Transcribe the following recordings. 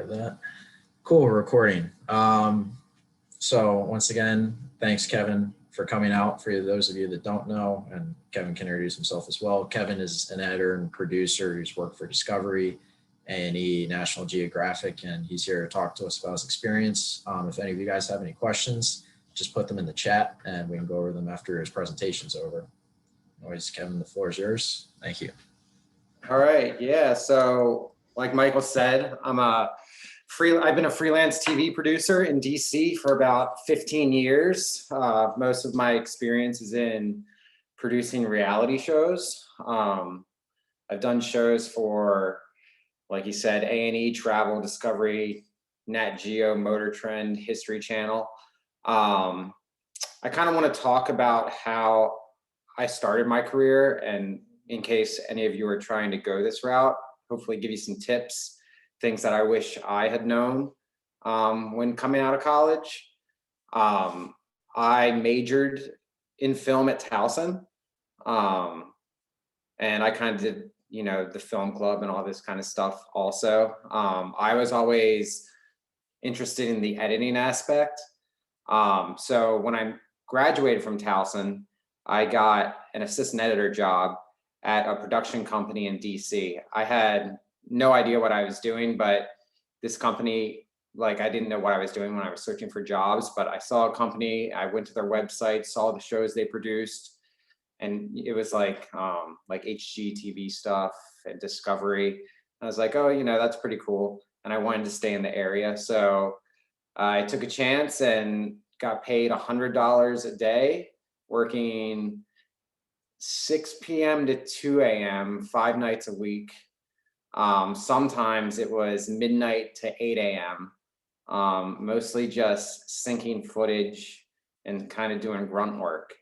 record that. Cool, we're recording. So once again, thanks Kevin for coming out. For those of you that don't know, and Kevin can introduce himself as well. Kevin is an editor and producer who's worked for Discovery, A&E, National Geographic, and he's here to talk to us about his experience. If any of you guys have any questions, just put them in the chat and we can go over them after his presentation's over. Always, Kevin, the floor is yours. Thank you. All right, yeah, so like Michael said, I've been a freelance TV producer in DC for about 15 years. Most of my experience is in producing reality shows. I've done shows for, like you said, A&E, Travel, Discovery, Nat Geo, Motor Trend, History Channel. I kind of want to talk about how I started my career, and in case any of you are trying to go this route, hopefully give you some tips, things that I wish I had known when coming out of college. I majored in film at Towson, and I kind of did, the film club and all this kind of stuff also. I was always interested in the editing aspect. So when I graduated from Towson, I got an assistant editor job at a production company in DC. I had no idea what I was doing, but this company, I didn't know what I was doing when I was searching for jobs, but I saw a company, I went to their website, saw the shows they produced, and it was like HGTV stuff and Discovery. I was like, oh, that's pretty cool. And I wanted to stay in the area. So I took a chance and got paid $100 a day, working 6 p.m. to 2 a.m., 5 nights a week. Sometimes it was midnight to 8 a.m., mostly just syncing footage and kind of doing grunt work.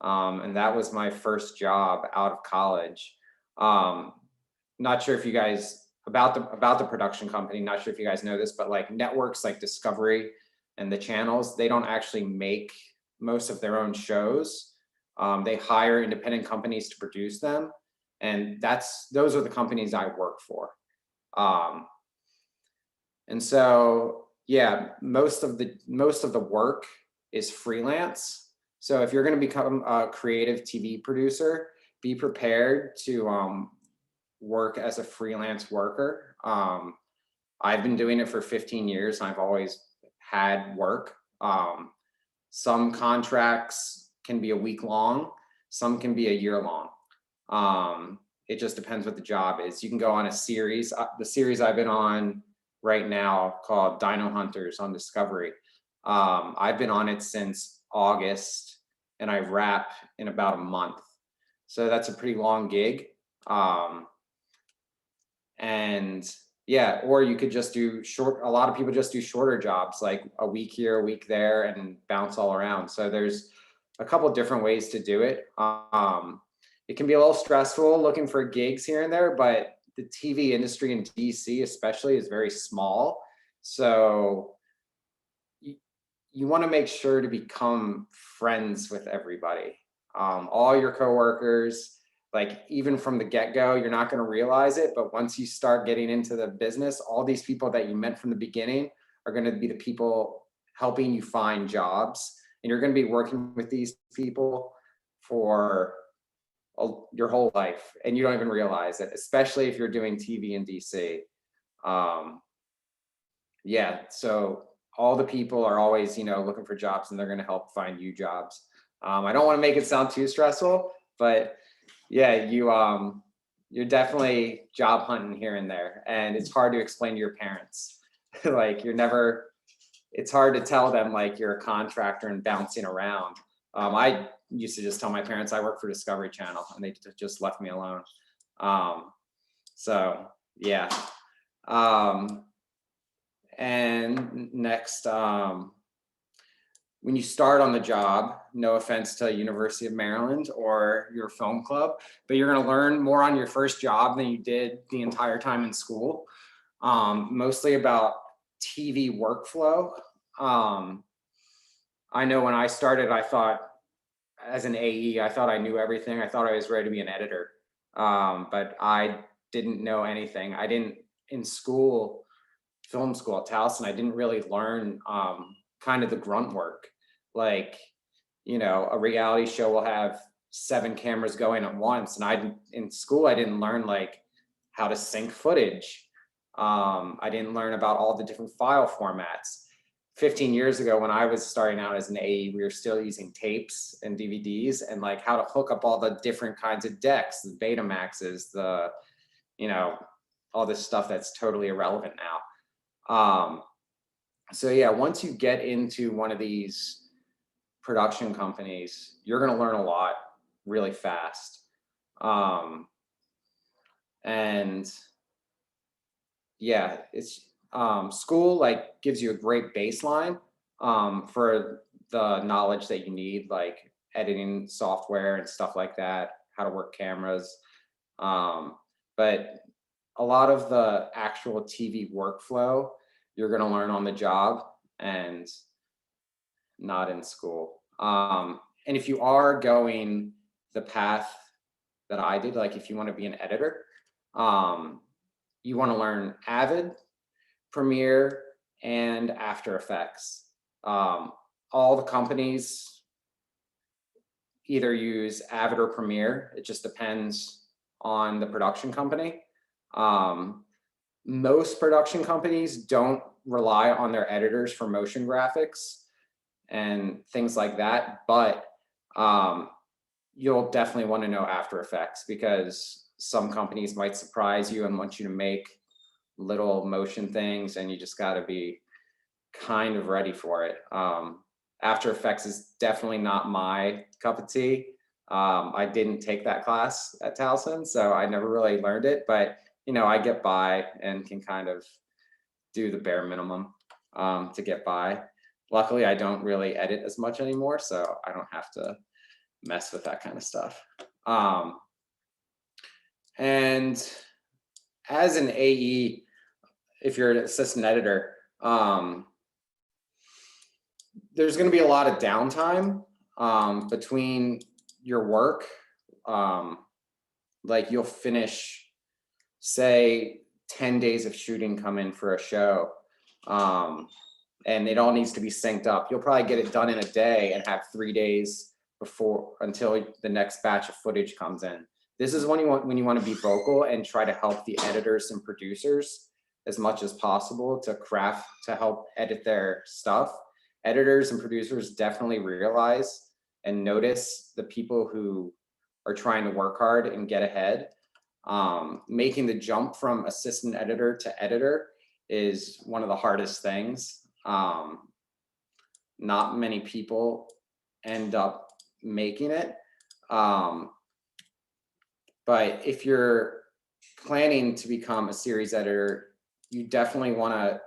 And that was my first job out of college. Not sure if you guys, about the production company, not sure if you guys know this, but like networks like Discovery and the channels, they don't actually make most of their own shows. They hire independent companies to produce them, and those are the companies I work for. And so, yeah, most of the work is freelance. So if you're going to become a creative TV producer, be prepared to work as a freelance worker. I've been doing it for 15 years, and I've always had work. Some contracts can be a week long, some can be a year long. It just depends what the job is. You can go on a series. The series I've been on right now called Dino Hunters on Discovery. I've been on it since August, and I wrap in about a month. So that's a pretty long gig. And yeah, or you could just do a lot of people just do shorter jobs, like a week here, a week there, and bounce all around. So there's a couple different ways to do it. It can be a little stressful looking for gigs here and there, but the TV industry in DC especially is very small. So you want to make sure to become friends with everybody. All your coworkers, even from the get-go, you're not going to realize it, but once you start getting into the business, all these people that you met from the beginning are going to be the people helping you find jobs. And you're going to be working with these people for your whole life, and you don't even realize it, especially if you're doing TV in DC. Yeah, so all the people are always, looking for jobs, and they're going to help find you jobs. I don't want to make it sound too stressful, but yeah, you're definitely job hunting here and there, and it's hard to explain to your parents. It's hard to tell them you're a contractor and bouncing around. I used to just tell my parents I work for Discovery Channel, and they just left me alone. So yeah. And next, when you start on the job, no offense to University of Maryland or your film club, but you're going to learn more on your first job than you did the entire time in school. Mostly about TV workflow. I know when I started, I thought as an AE, I thought I knew everything. I thought I was ready to be an editor, but I didn't know anything. In school, film school at Towson, I didn't really learn kind of the grunt work. Like, you know, a reality show will have 7 cameras going at once. And in school, I didn't learn like how to sync footage. I didn't learn about all the different file formats. 15 years ago, when I was starting out as an AE, we were still using tapes and DVDs, and like how to hook up all the different kinds of decks, the Betamaxes, the, you know, all this stuff that's totally irrelevant now. So yeah, once you get into one of these production companies, you're going to learn a lot really fast. And yeah, it's school like gives you a great baseline for the knowledge that you need, like editing software and stuff like that, how to work cameras. But a lot of the actual TV workflow you're going to learn on the job and not in school. And if you are going the path that I did, like if you want to be an editor, you want to learn Avid, Premiere, and After Effects. All the companies either use Avid or Premiere. It just depends on the production company. Most production companies don't rely on their editors for motion graphics and things like that, but you'll definitely want to know After Effects, because some companies might surprise you and want you to make little motion things, and you just got to be kind of ready for it. After Effects is definitely not my cup of tea. I didn't take that class at Towson, so I never really learned it, but you know, I get by and can kind of do the bare minimum to get by. Luckily, I don't really edit as much anymore, so I don't have to mess with that kind of stuff. And as an AE, if you're an assistant editor, there's going to be a lot of downtime between your work. Like you'll finish, say, 10 days of shooting come in for a show, and it all needs to be synced up. You'll probably get it done in a day and have 3 days until the next batch of footage comes in. This is when you want to be vocal and try to help the editors and producers as much as possible to help edit their stuff. Editors and producers definitely realize and notice the people who are trying to work hard and get ahead. Making the jump from assistant editor to editor is one of the hardest things. Not many people end up making it. But if you're planning to become a series editor, you definitely want to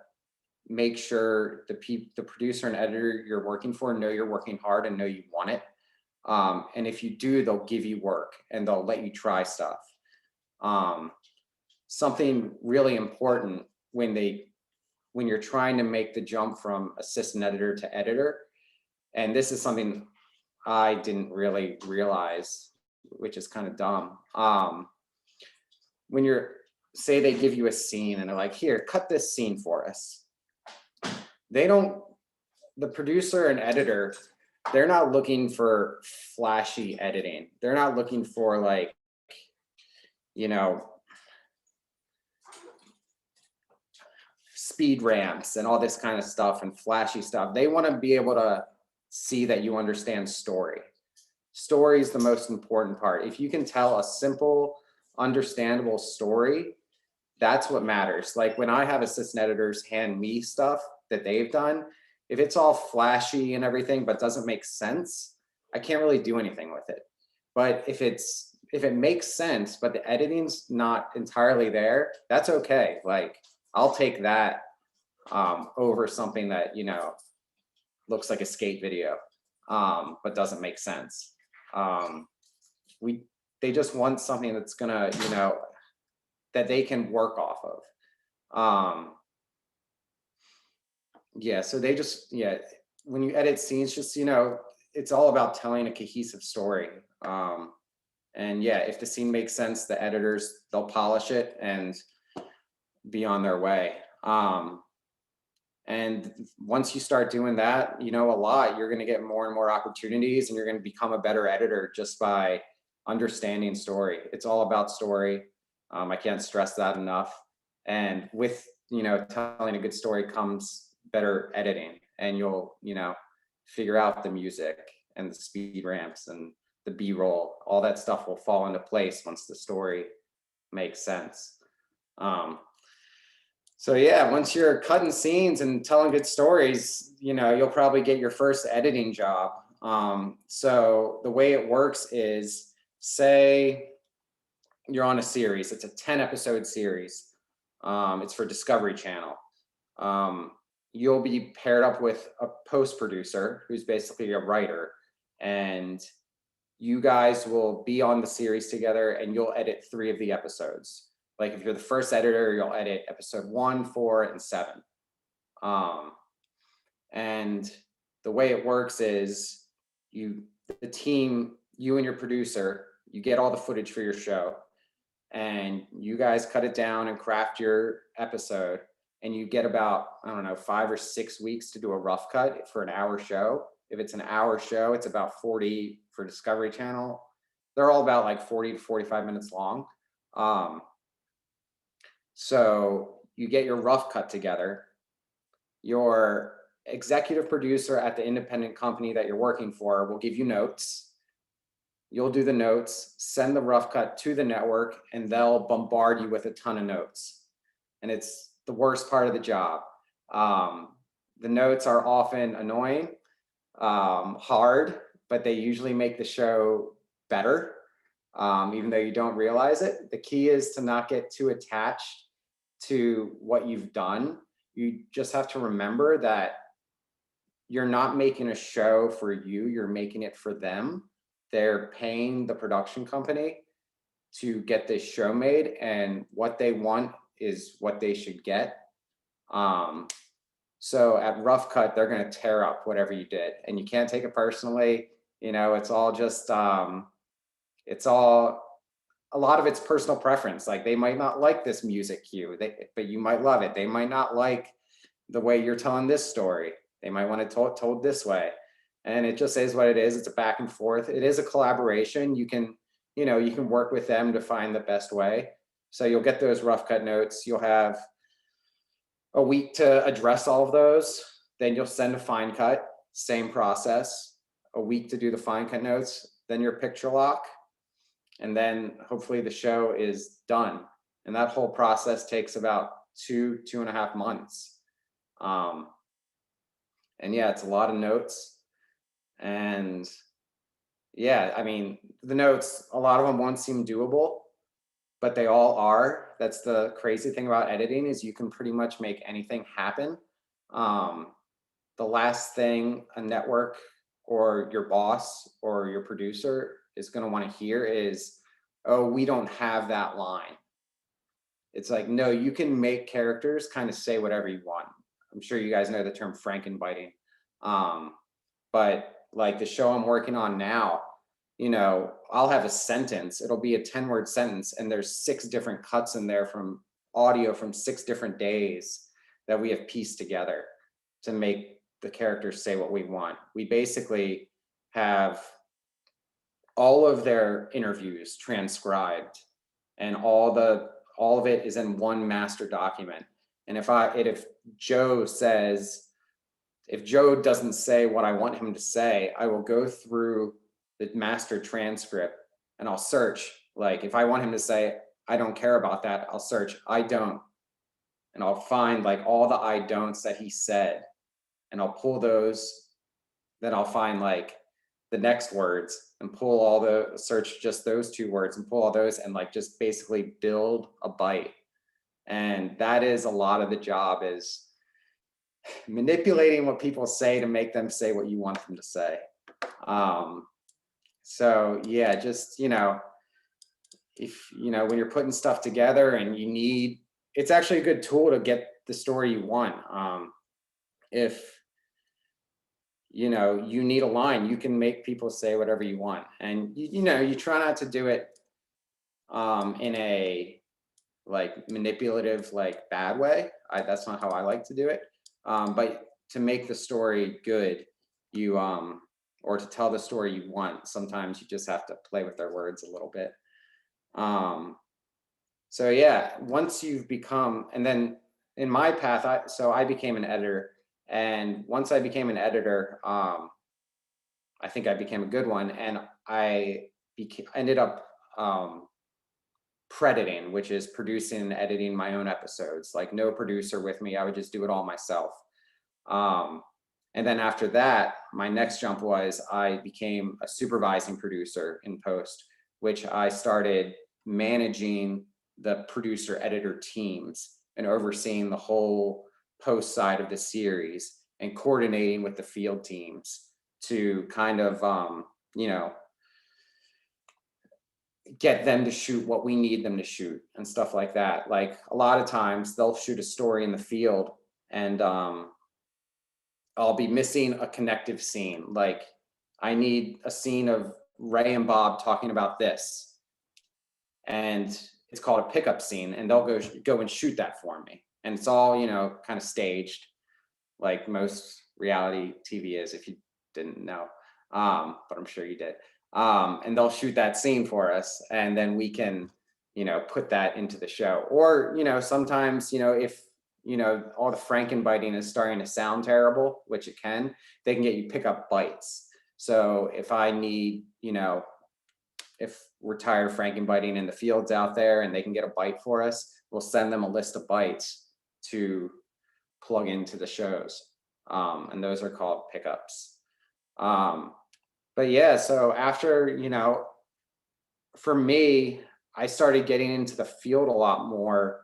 make sure the producer and editor you're working for know you're working hard and know you want it. And if you do, they'll give you work and they'll let you try stuff. Something really important when you're trying to make the jump from assistant editor to editor, and this is something I didn't really realize, which is kind of dumb. When say they give you a scene and they're like, here, cut this scene for us. The producer and editor, they're not looking for flashy editing. They're not looking for like, you know, speed ramps and all this kind of stuff and flashy stuff. They want to be able to see that you understand story. Story is the most important part. If you can tell a simple, understandable story, that's what matters. Like when I have assistant editors hand me stuff that they've done, if it's all flashy and everything but doesn't make sense, I can't really do anything with it. But if it makes sense but the editing's not entirely there, that's okay. Like I'll take that over something that, you know, looks like a skate video but doesn't make sense. They just want something that's gonna, you know, that they can work off of. Yeah, so when you edit scenes, just, you know, it's all about telling a cohesive story. And yeah, if the scene makes sense, the editors, they'll polish it and be on their way. And once you start doing that, you know, a lot, you're going to get more and more opportunities, and you're going to become a better editor just by understanding story. It's all about story. I can't stress that enough. And with, you know, telling a good story comes better editing, and you'll, you know, figure out the music and the speed ramps and the B-roll. All that stuff will fall into place once the story makes sense. So yeah, once you're cutting scenes and telling good stories, you know, you'll probably get your first editing job. So the way it works is, say you're on a series, it's a 10 episode series. It's for Discovery Channel. You'll be paired up with a post producer who's basically a writer, and you guys will be on the series together, and you'll edit 3 of the episodes. Like if you're the first editor, you'll edit episode 1, 4, and 7. And the way it works is the team, you and your producer, you get all the footage for your show, and you guys cut it down and craft your episode, and you get about, I don't know, 5 or 6 weeks to do a rough cut for an hour show. If it's an hour show, it's about 40 for Discovery Channel. They're all about like 40 to 45 minutes long. So you get your rough cut together. Your executive producer at the independent company that you're working for will give you notes. You'll do the notes, send the rough cut to the network, and they'll bombard you with a ton of notes. And it's the worst part of the job. The notes are often annoying, hard, but they usually make the show better, even though you don't realize it. The key is to not get too attached to what you've done. You just have to remember that you're not making a show for you, you're making it for them. They're paying the production company to get this show made, and what they want is what they should get. So at rough cut, they're going to tear up whatever you did, and you can't take it personally. You know, it's all just, it's all, a lot of it's personal preference. Like they might not like this music cue, but you might love it. They might not like the way you're telling this story. They might want it told this way. And it just is what it is. It's a back and forth. It is a collaboration. You can, you know, you can work with them to find the best way. So you'll get those rough cut notes. You'll have a week to address all of those. Then you'll send a fine cut, same process, a week to do the fine cut notes, then your picture lock, and then hopefully the show is done. And that whole process takes about 2.5 months. And yeah, it's a lot of notes. And yeah, I mean, the notes, a lot of them won't seem doable, but they all are. That's the crazy thing about editing, is you can pretty much make anything happen. The last thing a network or your boss or your producer is going to want to hear is, oh, we don't have that line. It's like, no, you can make characters kind of say whatever you want. I'm sure you guys know the term frankenbiting. But like the show I'm working on now, you know, I'll have a sentence, it'll be a 10-word sentence, and there's 6 different cuts in there from audio from 6 different days that we have pieced together to make the characters say what we want. We basically have all of their interviews transcribed, and all of it is in one master document. And if Joe doesn't say what I want him to say, I will go through the master transcript and I'll search. Like if I want him to say, I don't care about that, I'll search, I don't. And I'll find like all the I don'ts that he said, and I'll pull those. Then I'll find like the next words and search just those 2 words and pull all those, and like just basically build a bite. And that is a lot of the job, is manipulating what people say to make them say what you want them to say. So yeah, just, you know, if, you know, when you're putting stuff together and it's actually a good tool to get the story you want. If, you know, you need a line, you can make people say whatever you want. And, you know, you try not to do it in a like manipulative, like bad way. That's not how I like to do it. But to make the story good, you or to tell the story you want, sometimes you just have to play with their words a little bit. So yeah, once you've become, and then in my path, I became an editor, and once I became an editor, I think I became a good one, and ended up crediting, which is producing and editing my own episodes. Like no producer with me, I would just do it all myself. And then after that, my next jump was I became a supervising producer in post, which I started managing the producer editor teams and overseeing the whole post side of the series and coordinating with the field teams to kind of, get them to shoot what we need them to shoot and stuff like that. Like a lot of times they'll shoot a story in the field and I'll be missing a connective scene. Like I need a scene of Ray and Bob talking about this, and it's called a pickup scene, and they'll go and shoot that for me. And it's all, kind of staged, like most reality TV is, if you didn't know, but I'm sure you did. And they'll shoot that scene for us, and then we can, put that into the show. Or, sometimes, if all the frankenbiting is starting to sound terrible, which it can, they can get you pick up bites. So if I need, if we're tired of frankenbiting in the fields out there and they can get a bite for us, we'll send them a list of bites to plug into the shows. And those are called pickups. But yeah, so after, for me, I started getting into the field a lot more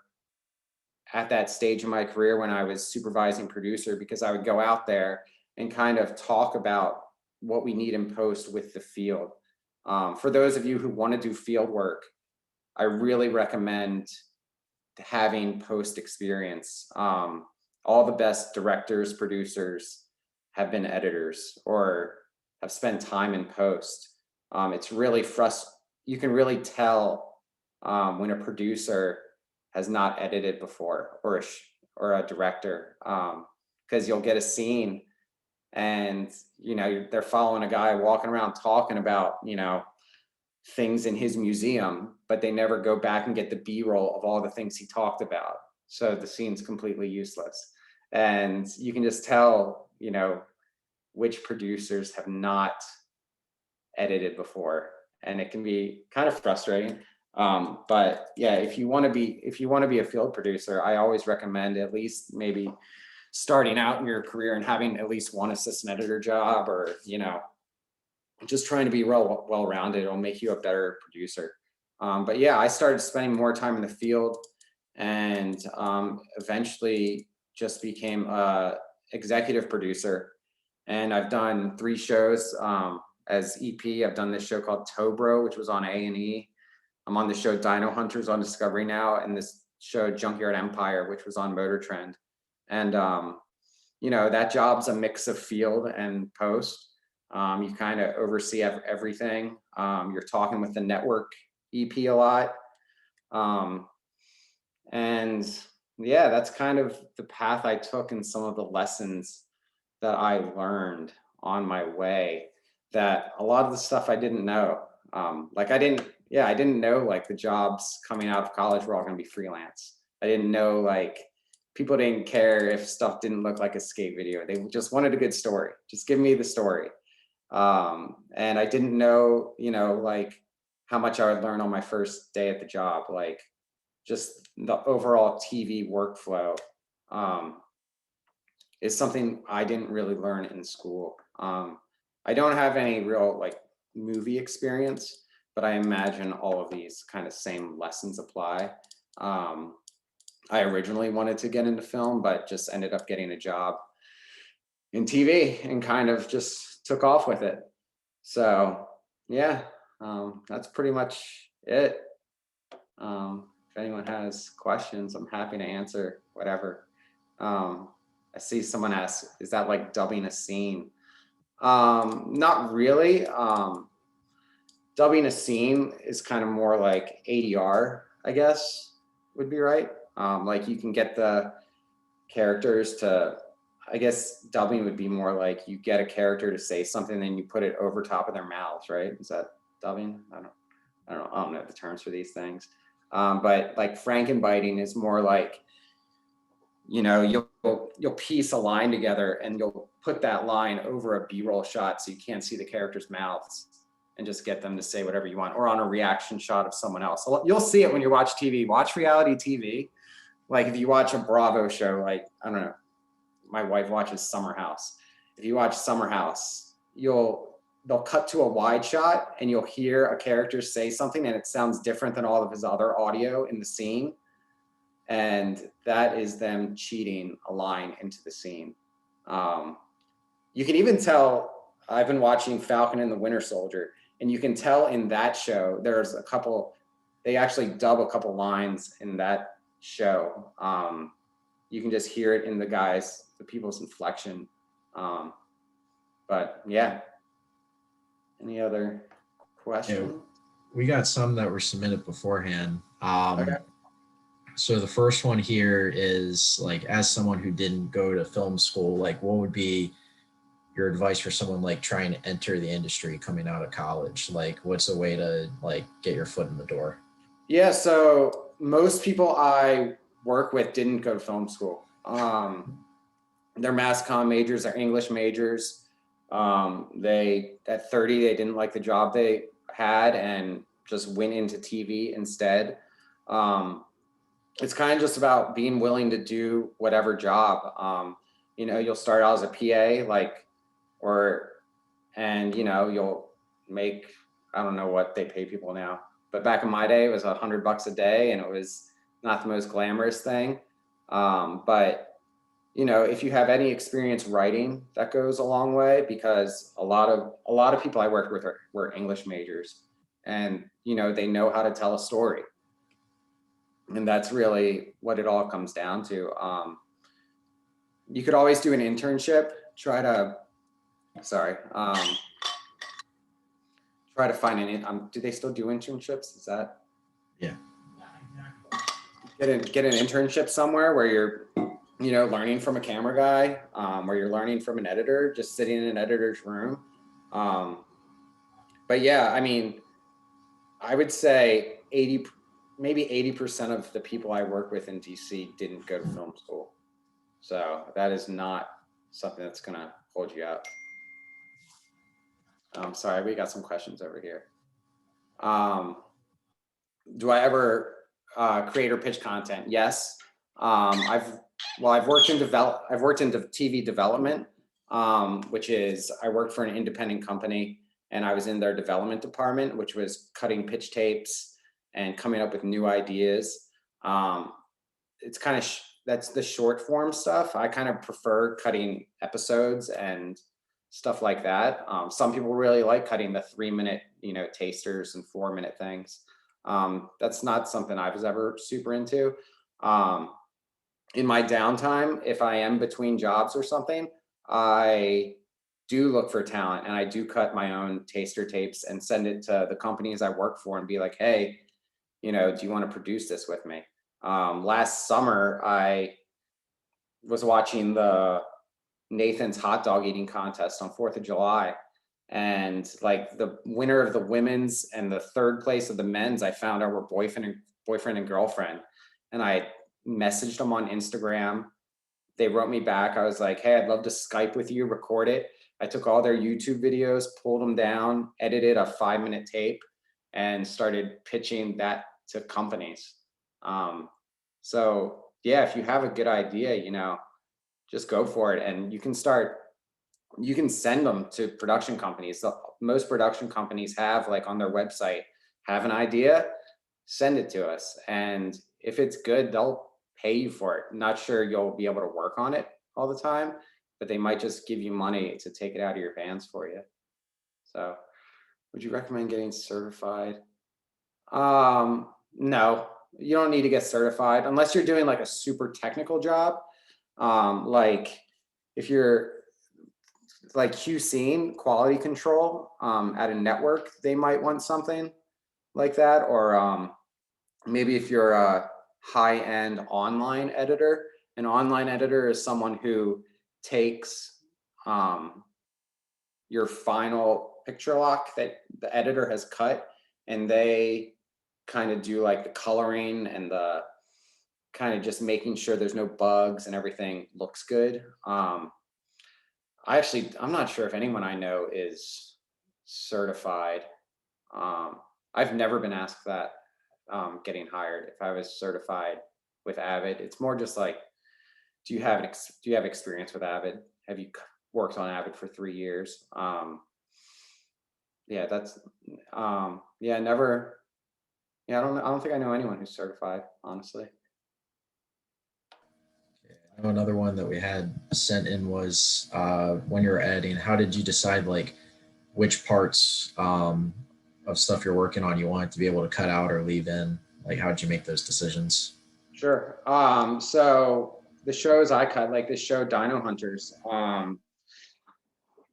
at that stage of my career when I was supervising producer, because I would go out there and kind of talk about what we need in post with the field. For those of you who want to do field work, I really recommend having post experience. All the best directors, producers have been editors or have spent time in post. It's really you can really tell when a producer has not edited before, or a director, because you'll get a scene and they're following a guy walking around talking about things in his museum, but they never go back and get the B-roll of all the things he talked about. So the scene's completely useless. And you can just tell, which producers have not edited before. And it can be kind of frustrating. But yeah, if you want to be a field producer, I always recommend at least maybe starting out in your career and having at least one assistant editor job, or, just trying to be well-rounded. It'll make you a better producer. But yeah, I started spending more time in the field, and eventually just became a executive producer. And I've done 3 shows as EP. I've done this show called Tobro, which was on A&E. I'm on the show Dino Hunters on Discovery now, and this show Junkyard Empire, which was on Motor Trend. And that job's a mix of field and post. You kind of oversee everything. You're talking with the network EP a lot. And yeah, that's kind of the path I took, and some of the lessons that I learned on my way, that a lot of the stuff I didn't know. I didn't know like the jobs coming out of college were all going to be freelance. I didn't know like people didn't care if stuff didn't look like a skate video. They just wanted a good story. Just give me the story. And I didn't know, like how much I would learn on my first day at the job, like just the overall TV workflow, is something I didn't really learn in school. I don't have any real like movie experience, but I imagine all of these kind of same lessons apply. I originally wanted to get into film, but just ended up getting a job in TV and kind of just took off with it. So yeah, that's pretty much it. If anyone has questions, I'm happy to answer whatever. I see someone ask, is that like dubbing a scene? Not really. Dubbing a scene is kind of more like ADR, I guess would be right. Like you can get the characters to I guess dubbing would be more like you get a character to say something, then you put it over top of their mouths, right? Is that dubbing? I don't know the terms for these things. But like Frankenbiting is more like, you know, you'll piece a line together and you'll put that line over a B-roll shot so you can't see the characters' mouths and just get them to say whatever you want, or on a reaction shot of someone else. So you'll see it when you watch TV. Watch reality TV. Like if you watch a Bravo show, like, I don't know, my wife watches Summer House. If you watch Summer House, they'll cut to a wide shot and you'll hear a character say something and it sounds different than all of his other audio in the scene. And that is them cheating a line into the scene. You can even tell, I've been watching Falcon and the Winter Soldier, and you can tell in that show, there's a couple, they actually dub a couple lines in that show. You can just hear it in the people's inflection. But yeah. Any other questions? Yeah, we got some that were submitted beforehand. Okay. So the first one here is like, as someone who didn't go to film school, like what would be your advice for someone like trying to enter the industry coming out of college? Like what's a way to like get your foot in the door? Yeah, so most people I work with didn't go to film school. They're mass comm majors, they're English majors. They at 30, they didn't like the job they had and just went into TV instead. It's kind of just about being willing to do whatever job. You know, you'll start out as a PA, and you know, you'll make, I don't know what they pay people now, but back in my day, it was $100 a day, and it was not the most glamorous thing. But you know, if you have any experience writing, that goes a long way, because a lot of people I worked with were English majors, and you know, they know how to tell a story. And that's really what it all comes down to. You could always do an internship. Try to find do they still do internships? Is that? Yeah. Get an internship somewhere where you're, you know, learning from a camera guy, where you're learning from an editor, just sitting in an editor's room. But yeah, I mean, I would say maybe 80% of the people I work with in DC didn't go to film school. So that is not something that's gonna hold you out. Sorry, we got some questions over here. Do I ever create or pitch content? Yes. I've worked in TV development, which is, I worked for an independent company, and I was in their development department, which was cutting pitch tapes and coming up with new ideas. It's kind of that's the short form stuff. I kind of prefer cutting episodes and stuff like that. Some people really like cutting the 3-minute, you know, tasters and 4-minute things. That's not something I was ever super into. In my downtime, if I am between jobs or something, I do look for talent, and I do cut my own taster tapes and send it to the companies I work for and be like, hey, you know, do you want to produce this with me? Last summer, I was watching the Nathan's hot dog eating contest on 4th of July. And like the winner of the women's and the third place of the men's, I found out were boyfriend and girlfriend. And I messaged them on Instagram. They wrote me back. I was like, hey, I'd love to Skype with you, record it. I took all their YouTube videos, pulled them down, edited a 5-minute tape, and started pitching that to companies. So yeah, if you have a good idea, you know, just go for it. And you can send them to production companies. Most production companies have, like, on their website, have an idea, send it to us. And if it's good, they'll pay you for it. Not sure you'll be able to work on it all the time, but they might just give you money to take it out of your hands for you. So would you recommend getting certified? No, you don't need to get certified unless you're doing like a super technical job. Like if you're like QCing, quality control, at a network, they might want something like that. Or maybe if you're a high-end online editor, an online editor is someone who takes your final picture lock that the editor has cut, and they kind of do like the coloring and the kind of just making sure there's no bugs and everything looks good. I'm not sure if anyone I know is certified. I've never been asked that getting hired if I was certified with Avid. It's more just like, do you have experience with Avid? Have you worked on Avid for 3 years? Yeah, that's never. Yeah, I don't think I know anyone who's certified, honestly. I know another one that we had sent in was when you were editing, how did you decide like which parts of stuff you're working on you want to be able to cut out or leave in? Like, how did you make those decisions? Sure. So the shows I cut, like this show Dino Hunters,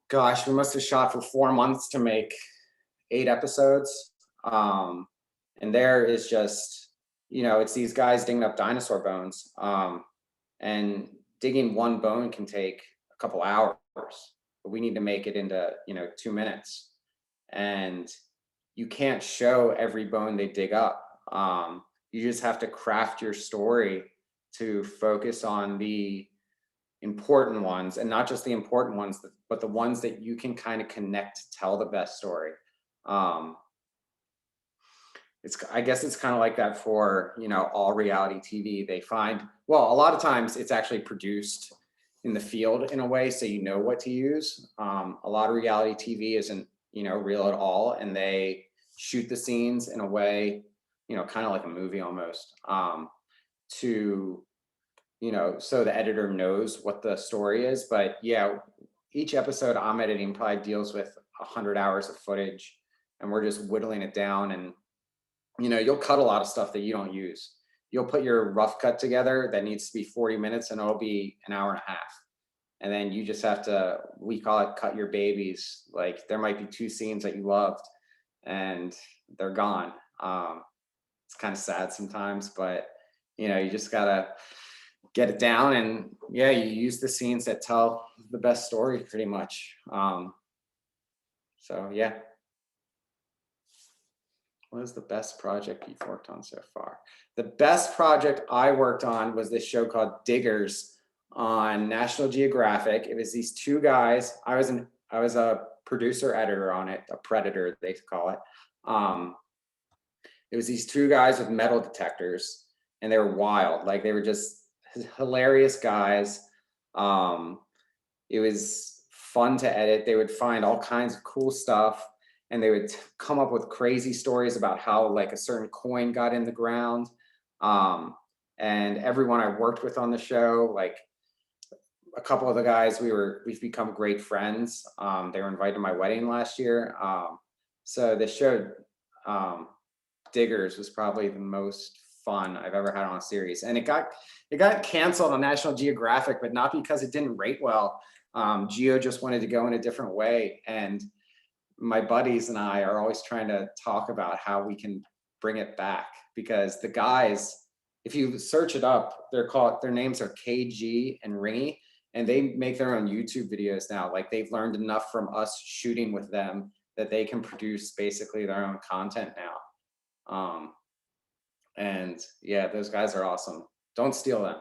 gosh, we must have shot for 4 months to make 8 episodes. And there is just, it's these guys digging up dinosaur bones. And digging one bone can take a couple hours, but we need to make it into, 2 minutes. And you can't show every bone they dig up. You just have to craft your story to focus on the important ones, and not just the important ones, but the ones that you can kind of connect to tell the best story. I guess it's kind of like that for, all reality TV. They find, well, a lot of times it's actually produced in the field in a way, so you know what to use. A lot of reality TV isn't, real at all, and they shoot the scenes in a way, kind of like a movie almost, to, so the editor knows what the story is. But yeah, each episode I'm editing probably deals with 100 hours of footage, and we're just whittling it down. And you'll cut a lot of stuff that you don't use. You'll put your rough cut together that needs to be 40 minutes, and it'll be an hour and a half. And then you just have to, we call it cut your babies. Like, there might be 2 scenes that you loved and they're gone. It's kind of sad sometimes, but you just gotta get it down. And yeah, you use the scenes that tell the best story pretty much. So yeah. What is the best project you've worked on so far? The best project I worked on was this show called Diggers on National Geographic. It was these 2 guys. I was a producer editor on it, a predator they call it. It was these 2 guys with metal detectors, and they were wild. Like, they were just hilarious guys. It was fun to edit. They would find all kinds of cool stuff, and they would come up with crazy stories about how like a certain coin got in the ground. And everyone I worked with on the show, like a couple of the guys, we've become great friends. They were invited to my wedding last year. So the show Diggers was probably the most fun I've ever had on a series. And it got canceled on National Geographic, but not because it didn't rate well. Geo just wanted to go in a different way. And my buddies and I are always trying to talk about how we can bring it back, because the guys, if you search it up, their names are KG and Ringy, and they make their own YouTube videos now. Like, they've learned enough from us shooting with them that they can produce basically their own content now. And yeah, those guys are awesome. Don't steal them.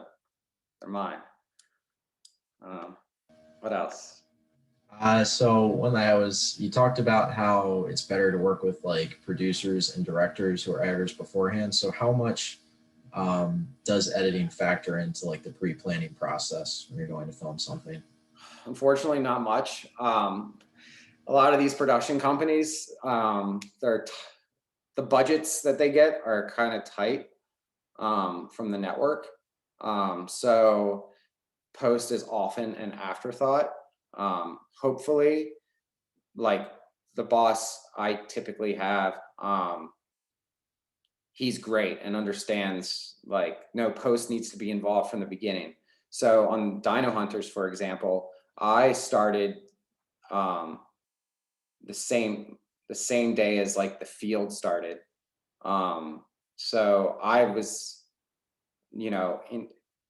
They're mine. What else? So one that you talked about how it's better to work with like producers and directors who are editors beforehand. So how much does editing factor into like the pre-planning process when you're going to film something? Unfortunately, not much. A lot of these production companies, the budgets that they get are kind of tight from the network. So post is often an afterthought. Hopefully, like the boss I typically have, he's great and understands like, no, post needs to be involved from the beginning. So on Dino Hunters, for example, I started the same day as like the field started. So I was,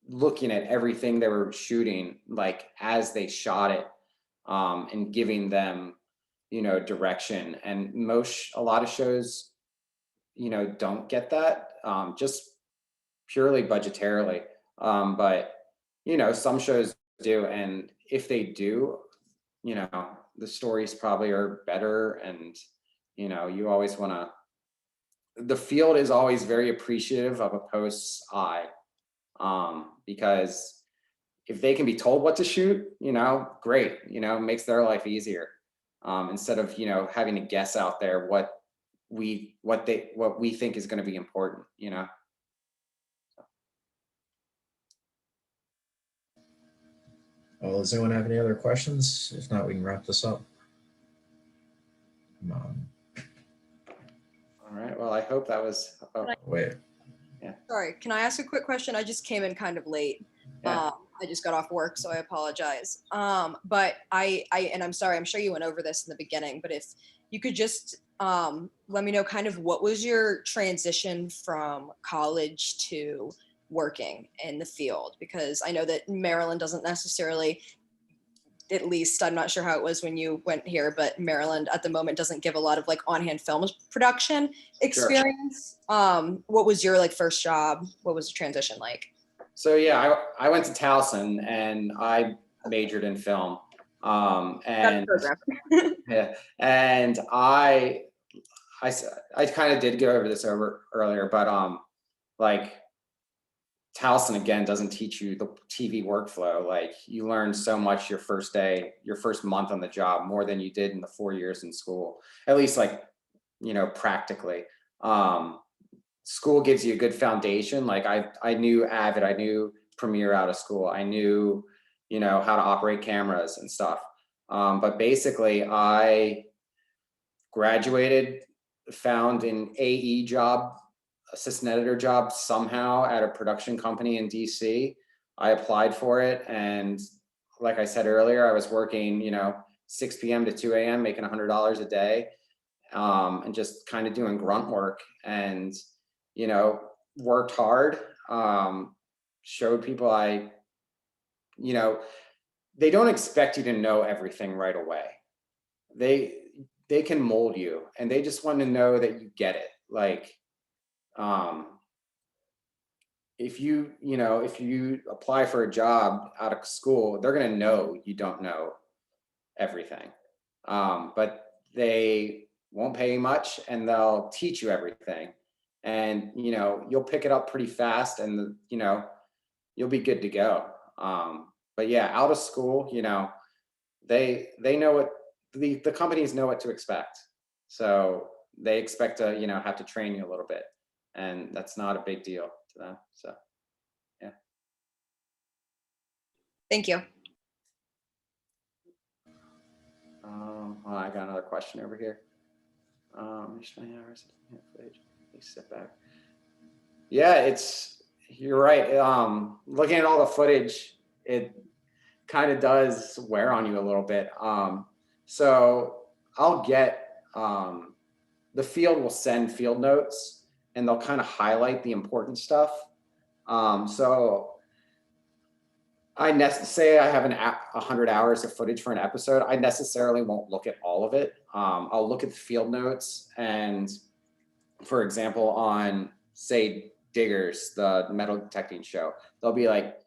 looking at everything they were shooting, like as they shot it, and giving them, direction. And a lot of shows, don't get that, just purely budgetarily. But some shows do, and if they do, the stories probably are better, and you always want to. The field is always very appreciative of a post's eye, because if they can be told what to shoot, great, makes their life easier, instead of having to guess out there what we think is going to be important. Well, does anyone have any other questions? If not, we can wrap this up. All right. Well, I hope that was. Wait. Sorry, can I ask a quick question? I just came in kind of late. Yeah. I just got off work, so I apologize. But and I'm sorry, I'm sure you went over this in the beginning, but if you could just let me know kind of what was your transition from college to working in the field? Because I know that Maryland doesn't necessarily, at least I'm not sure how it was when you went here, but Maryland at the moment doesn't give a lot of like on-hand film production experience. Sure. What was your like first job? What was the transition like? So yeah, I went to Towson and I majored in film. And yeah, and I kind of did go over this earlier, but like Towson again doesn't teach you the TV workflow. Like you learn so much your first day, your first month on the job, more than you did in the 4 years in school, at least like, practically. School gives you a good foundation. Like I knew Avid, I knew Premiere out of school. I knew, how to operate cameras and stuff. But basically I graduated, found an AE job, assistant editor job somehow at a production company in DC. I applied for it. And like I said earlier, I was working, 6 p.m. to 2 a.m., making $100 a day, and just kind of doing grunt work, and, worked hard, showed people they don't expect you to know everything right away. They can mold you, and they just want to know that you get it. Like, if you apply for a job out of school, they're going to know you don't know everything. But they won't pay you much, and they'll teach you everything. And, you'll pick it up pretty fast, and, you'll be good to go. But yeah, out of school, they know what the companies know what to expect. So they expect to, have to train you a little bit, and that's not a big deal to them. So, yeah. Thank you. Well, I got another question over here. Please sit back. Yeah, you're right. Looking at all the footage, it kind of does wear on you a little bit. So I'll get, the field will send field notes, and they'll kind of highlight the important stuff. So say I have 100 hours of footage for an episode. I necessarily won't look at all of it. I'll look at the field notes, and for example, on say Diggers, the metal detecting show, they'll be like,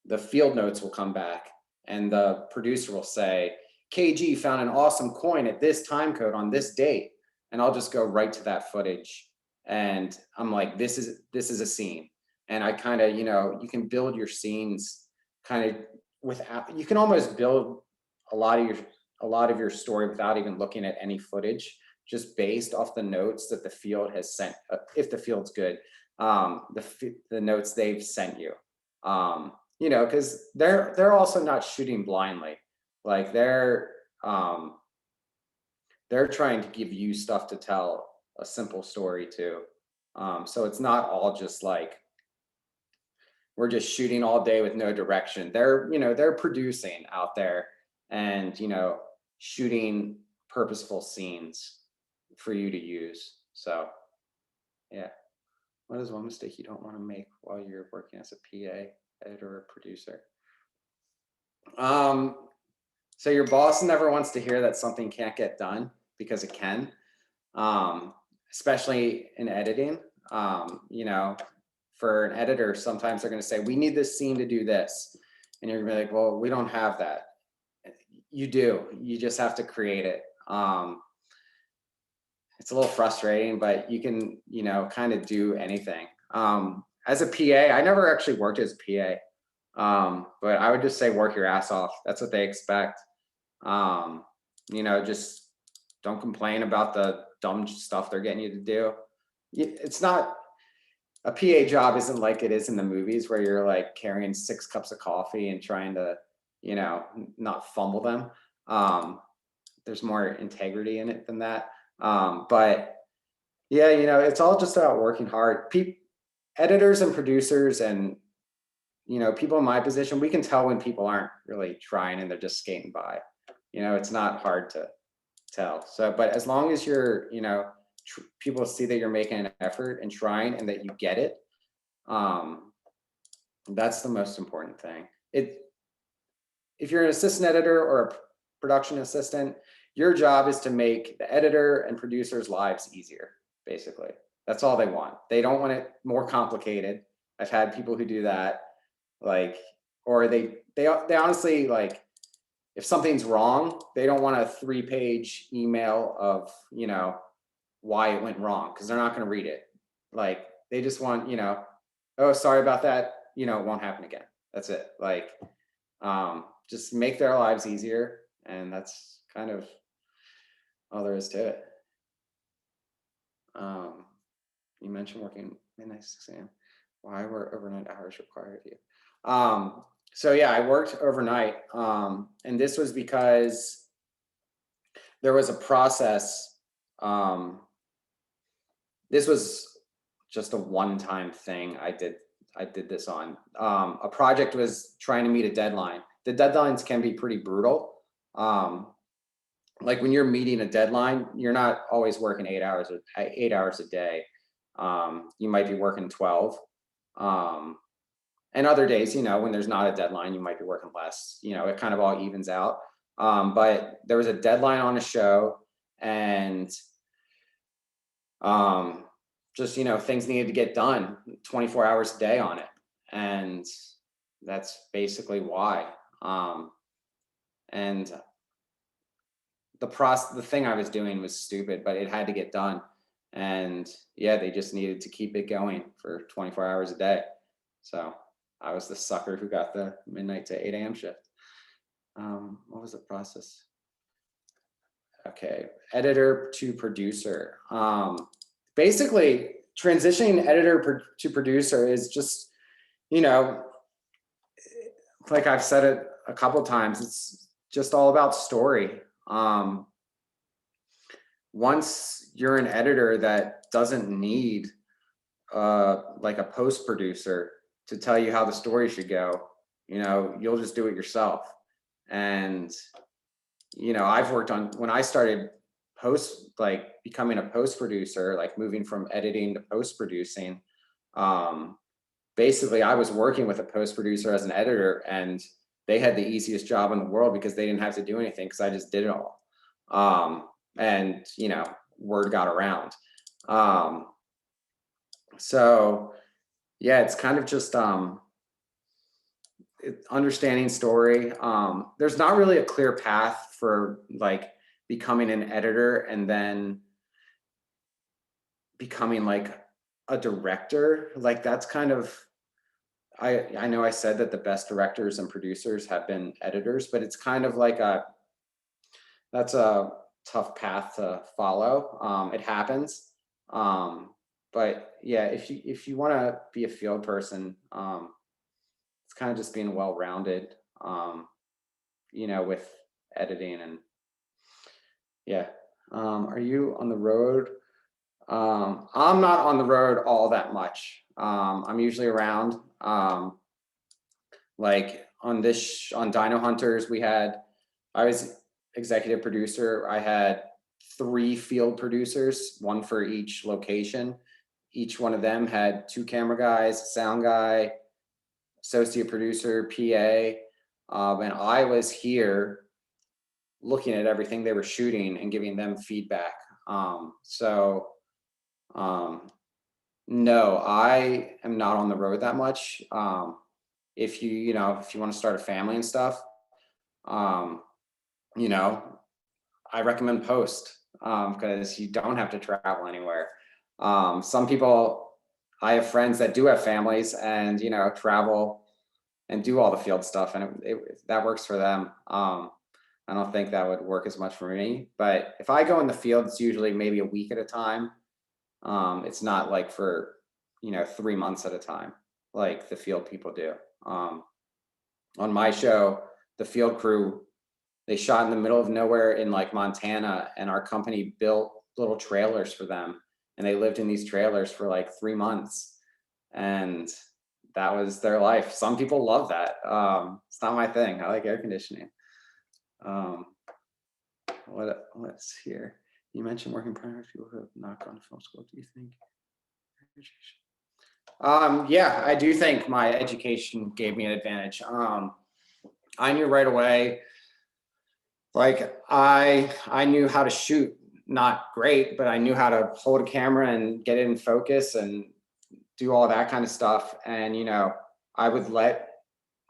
the field notes will come back, and the producer will say, KG found an awesome coin at this time code on this date. And I'll just go right to that footage, and I'm like, this is a scene. And I kind of, you can build your scenes kind of without, you can almost build a lot of your story without even looking at any footage, just based off the notes that the field has sent, if the field's good, the notes they've sent you, because they're also not shooting blindly. Like they're trying to give you stuff to tell a simple story too. So it's not all just like, we're just shooting all day with no direction. They're producing out there, and, shooting purposeful scenes for you to use. So yeah. What is one mistake you don't want to make while you're working as a PA? editor or producer. So your boss never wants to hear that something can't get done, because it can, especially in editing. You know, for an editor, sometimes they're going to say, we need this scene to do this. And you're gonna be like, well, we don't have that. You do, you just have to create it. It's a little frustrating, but you can, you know, kind of do anything. As a PA, I never actually worked as a PA, but I would just say work your ass off. That's what they expect. You know, just don't complain about the dumb stuff they're getting you to do. It's not, a PA job isn't like it is in the movies where you're like carrying 6 cups of coffee and trying to, you know, not fumble them. There's more integrity in it than that. But yeah, you know, it's all just about working hard. Editors and producers and, you know, people in my position, we can tell when people aren't really trying and they're just skating by. You know, it's not hard to tell. So, but as long as you're, you know, people see that you're making an effort and trying and that you get it, that's the most important thing. If you're an assistant editor or a production assistant, your job is to make the editor and producer's lives easier, basically. That's all they want. They don't want it more complicated. I've had people who do that, like, or they honestly, like, if something's wrong, they don't want a 3-page email of, you know, why it went wrong, because they're not going to read it. Like, they just want, you know, oh, sorry about that, you know, it won't happen again. That's it. Like, just make their lives easier, and that's kind of all there is to it. You mentioned working midnight 6 a.m. Why were overnight hours required of you? So yeah, I worked overnight, and this was because there was a process. This was just a one-time thing I did this on. A project was trying to meet a deadline. The deadlines can be pretty brutal. Like when you're meeting a deadline, you're not always working 8 hours a day. You might be working 12. And other days, you know, when there's not a deadline, you might be working less. You know, it kind of all evens out. But there was a deadline on a show, and just, you know, things needed to get done 24 hours a day on it. And that's basically why. And the thing I was doing was stupid, but it had to get done. And yeah, they just needed to keep it going for 24 hours a day. So I was the sucker who got the midnight to 8 a.m. shift. What was the process? Okay, editor to producer. Basically, transitioning editor to producer is just, you know, like I've said it a couple times, it's just all about story. Once you're an editor that doesn't need like a post producer to tell you how the story should go, you know, you'll just do it yourself. And, you know, I've worked on, when I started becoming a post producer, like moving from editing to post producing, basically I was working with a post producer as an editor, and they had the easiest job in the world because they didn't have to do anything, because I just did it all. And, you know, word got around. So yeah, it's kind of just understanding story. There's not really a clear path for like becoming an editor and then becoming like a director. Like that's kind of, I know I said that the best directors and producers have been editors, but it's kind of like that's a tough path to follow. It happens. But yeah, if you want to be a field person, it's kind of just being well-rounded, you know, with editing. And yeah. Are you on the road? I'm not on the road all that much. I'm usually around. Like on Dino Hunters, I was executive producer. I had 3 field producers, 1 for each location. Each one of them had 2 camera guys, a sound guy, associate producer, PA, and I was here looking at everything they were shooting and giving them feedback. No, I am not on the road that much. If you want to start a family and stuff, you know, I recommend post, because you don't have to travel anywhere. Some people, I have friends that do have families and, travel and do all the field stuff, and that works for them. I don't think that would work as much for me, but if I go in the field, it's usually maybe a week at a time. It's not like for, 3 months at a time, like the field people do. On my show, the field crew, they shot in the middle of nowhere in like Montana, and our company built little trailers for them, and they lived in these trailers for like 3 months, and that was their life. Some people love that. It's not my thing. I like air conditioning. What's here? You mentioned working primarily with people who have not gone to film school. Do you think? Yeah, I do think my education gave me an advantage. I knew right away, like I knew how to shoot, not great, but I knew how to hold a camera and get it in focus and do all that kind of stuff. And, I would let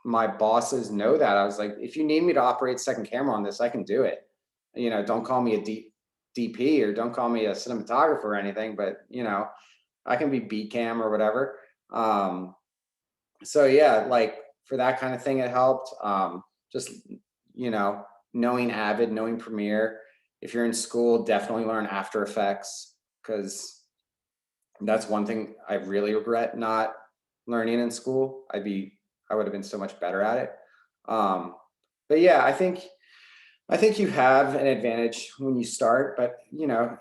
my bosses know that. I was like, if you need me to operate second camera on this, I can do it. Don't call me a DP or don't call me a cinematographer or anything, but, I can be beat cam or whatever. So yeah, like for that kind of thing, it helped. Just, knowing Avid, knowing Premiere. If you're in school, definitely learn After Effects, because that's one thing I really regret not learning in school. I would have been so much better at it. But yeah, I think you have an advantage when you start, but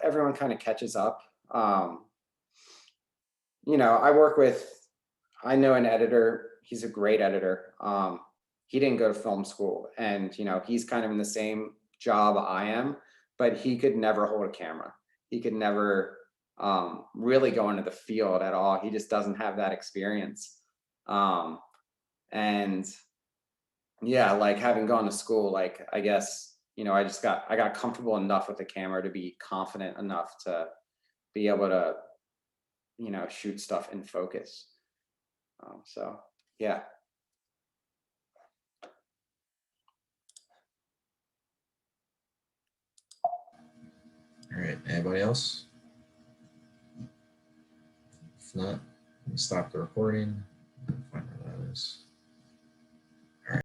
everyone kind of catches up. I know an editor, he's a great editor. He didn't go to film school, and he's kind of in the same job I am, but he could never hold a camera. He could never really go into the field at all. He just doesn't have that experience. And yeah, like having gone to school, like I guess, I got comfortable enough with the camera to be confident enough to be able to, shoot stuff in focus. So yeah. All right, anybody else? If not, let me stop the recording. Find where that is.